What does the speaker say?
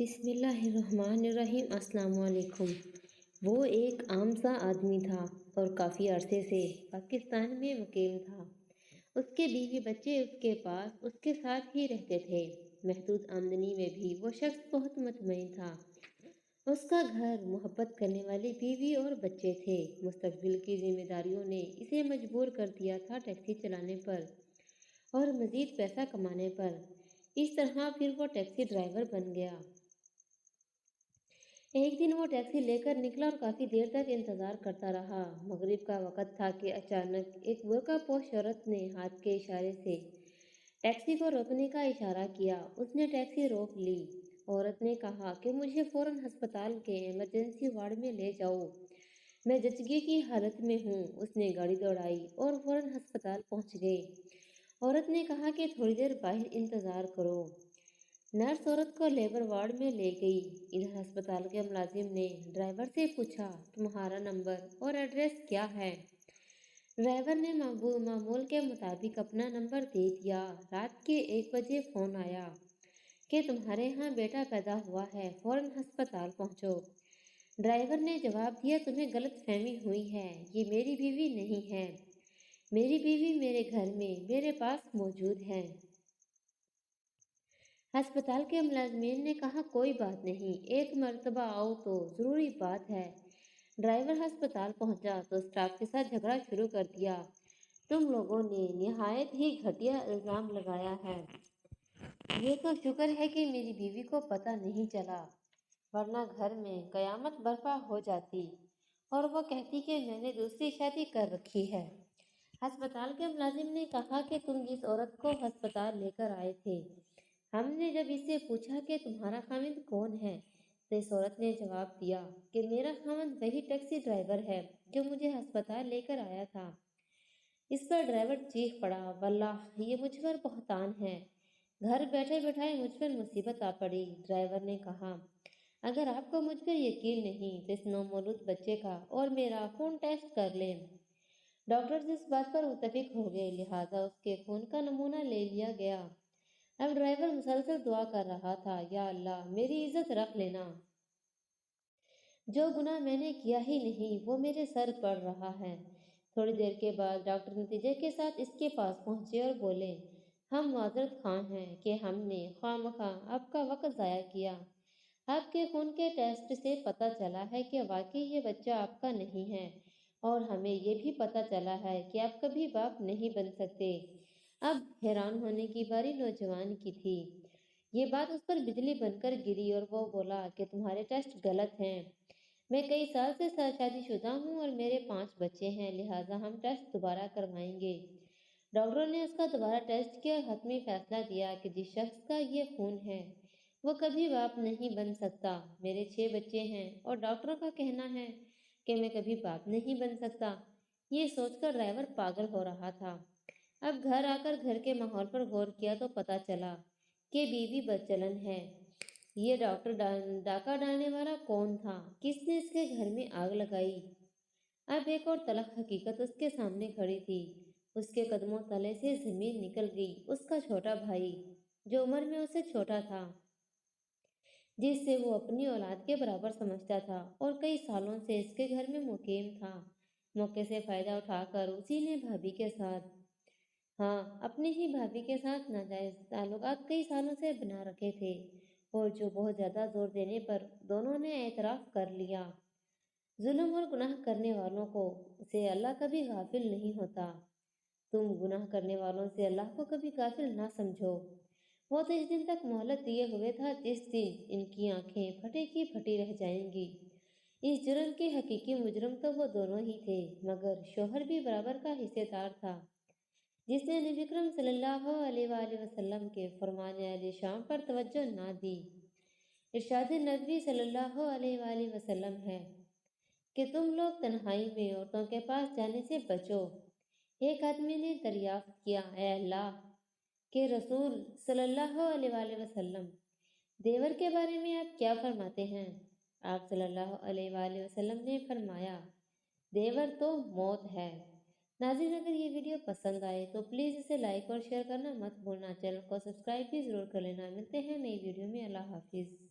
بسم اللہ الرحمن الرحیم۔ السلام علیکم۔ وہ ایک عام سا آدمی تھا اور کافی عرصے سے پاکستان میں مقیم تھا۔ اس کے بیوی بچے اس کے پاس اس کے ساتھ ہی رہتے تھے۔ محدود آمدنی میں بھی وہ شخص بہت مطمئن تھا۔ اس کا گھر، محبت کرنے والی بیوی اور بچے تھے۔ مستقبل کی ذمہ داریوں نے اسے مجبور کر دیا تھا ٹیکسی چلانے پر اور مزید پیسہ کمانے پر۔ اس طرح پھر وہ ٹیکسی ڈرائیور بن گیا۔ ایک دن وہ ٹیکسی لے کر نکلا اور کافی دیر تک انتظار کرتا رہا۔ مغرب کا وقت تھا کہ اچانک ایک برقع پوش عورت نے ہاتھ کے اشارے سے ٹیکسی کو روکنے کا اشارہ کیا۔ اس نے ٹیکسی روک لی۔ عورت نے کہا کہ مجھے فوراً ہسپتال کے ایمرجنسی وارڈ میں لے جاؤ، میں زچگی کی حالت میں ہوں۔ اس نے گاڑی دوڑائی اور فوراً ہسپتال پہنچ گئے۔ عورت نے کہا کہ تھوڑی دیر باہر انتظار کرو۔ نرس عورت کو لیبر وارڈ میں لے گئی۔ ادھر ہسپتال کے ملازم نے ڈرائیور سے پوچھا، تمہارا نمبر اور ایڈریس کیا ہے؟ ڈرائیور نے معمول کے مطابق اپنا نمبر دے دیا۔ رات کے 1 بجے فون آیا کہ تمہارے ہاں بیٹا پیدا ہوا ہے، فوراً ہسپتال پہنچو۔ ڈرائیور نے جواب دیا، تمہیں غلط فہمی ہوئی ہے، یہ میری بیوی نہیں ہے، میری بیوی میرے گھر میں میرے پاس موجود ہے۔ ہسپتال کے ملازمین نے کہا، کوئی بات نہیں، ایک مرتبہ آؤ تو ضروری بات ہے۔ ڈرائیور ہسپتال پہنچا تو اسٹاف کے ساتھ جھگڑا شروع کر دیا۔ تم لوگوں نے نہایت ہی گھٹیا الزام لگایا ہے۔ یہ تو شکر ہے کہ میری بیوی کو پتہ نہیں چلا، ورنہ گھر میں قیامت برپا ہو جاتی اور وہ کہتی کہ میں نے دوسری شادی کر رکھی ہے۔ ہسپتال کے ملازم نے کہا کہ تم جس عورت کو ہسپتال لے کر آئے تھے، ہم نے جب اس سے پوچھا کہ تمہارا خاوند کون ہے تو اس عورت نے جواب دیا کہ میرا خاوند وہی ٹیکسی ڈرائیور ہے جو مجھے ہسپتال لے کر آیا تھا۔ اس پر ڈرائیور چیخ پڑا، واللہ یہ مجھ پر بہتان ہے، گھر بیٹھے بیٹھائے مجھ پر مصیبت آ پڑی۔ ڈرائیور نے کہا، اگر آپ کو مجھ پر یقین نہیں تو اس نومولود بچے کا اور میرا خون ٹیسٹ کر لیں۔ ڈاکٹرز اس بات پر متفق ہو گئے، لہٰذا اس کے خون کا نمونہ لے لیا گیا۔ اب ڈرائیور مسلسل دعا کر رہا تھا، یا اللہ میری عزت رکھ لینا، جو گناہ میں نے کیا ہی نہیں وہ میرے سر پڑ رہا ہے۔ تھوڑی دیر کے بعد ڈاکٹر نتیجے کے ساتھ اس کے پاس پہنچے اور بولے، ہم معذرت خواہ ہیں کہ ہم نے خواہ مخواہ آپ کا وقت ضائع کیا۔ آپ کے خون کے ٹیسٹ سے پتہ چلا ہے کہ واقعی یہ بچہ آپ کا نہیں ہے، اور ہمیں یہ بھی پتہ چلا ہے کہ آپ کبھی باپ نہیں بن سکتے۔ اب حیران ہونے کی باری نوجوان کی تھی۔ یہ بات اس پر بجلی بن کر گری اور وہ بولا کہ تمہارے ٹیسٹ غلط ہیں، میں کئی سال سے شادی شدہ ہوں اور میرے 5 بچے ہیں، لہٰذا ہم ٹیسٹ دوبارہ کروائیں گے۔ ڈاکٹروں نے اس کا دوبارہ ٹیسٹ کیا اور حتمی فیصلہ دیا کہ جس شخص کا یہ خون ہے وہ کبھی باپ نہیں بن سکتا۔ میرے 6 بچے ہیں اور ڈاکٹروں کا کہنا ہے کہ میں کبھی باپ نہیں بن سکتا۔ یہ سوچ کر ڈرائیور پاگل ہو رہا تھا۔ اب گھر آ کر گھر کے ماحول پر غور کیا تو پتہ چلا کہ بیوی بدچلن ہے۔ یہ ڈاکٹر ڈاکہ ڈالنے والا کون تھا؟ کس نے اس کے گھر میں آگ لگائی؟ اب ایک اور تلخ حقیقت اس کے سامنے کھڑی تھی۔ اس کے قدموں تلے سے زمین نکل گئی۔ اس کا چھوٹا بھائی، جو عمر میں اسے چھوٹا تھا، جس سے وہ اپنی اولاد کے برابر سمجھتا تھا اور کئی سالوں سے اس کے گھر میں مقیم تھا، موقع سے فائدہ اٹھا کر اسی نے بھابھی کے ساتھ اپنی ہی بھابھی کے ساتھ ناجائز تعلقات کئی سالوں سے بنا رکھے تھے، اور جو بہت زیادہ زور دینے پر دونوں نے اعتراف کر لیا۔ ظلم اور گناہ کرنے والوں کو سے اللہ کبھی غافل نہیں ہوتا۔ تم گناہ کرنے والوں سے اللہ کو کبھی غافل نہ سمجھو۔ وہ تو اس دن تک مہلت دیے ہوئے تھا جس دن ان کی آنکھیں پھٹی کی پھٹی رہ جائیں گی۔ اس جرم کے حقیقی مجرم تو وہ دونوں ہی تھے، مگر شوہر بھی برابر کا حصے دار تھا، جس نے نبی اکرم صلی اللہ علیہ وآلہ وسلم کے فرمان عالی شان پر توجہ نہ دی۔ ارشاد نبی صلی اللہ علیہ وآلہ وسلم ہے کہ تم لوگ تنہائی میں عورتوں کے پاس جانے سے بچو۔ ایک آدمی نے دریافت کیا، اے اللہ کے رسول صلی اللہ علیہ وآلہ وسلم، دیور کے بارے میں آپ کیا فرماتے ہیں؟ آپ صلی اللہ علیہ وآلہ وسلم نے فرمایا، دیور تو موت ہے۔ ناظرین، اگر یہ ویڈیو پسند آئے تو پلیز اسے لائک اور شیئر کرنا مت بھولنا، چینل کو سبسکرائب بھی ضرور کر لینا۔ ملتے ہیں نئی ویڈیو میں، اللہ حافظ۔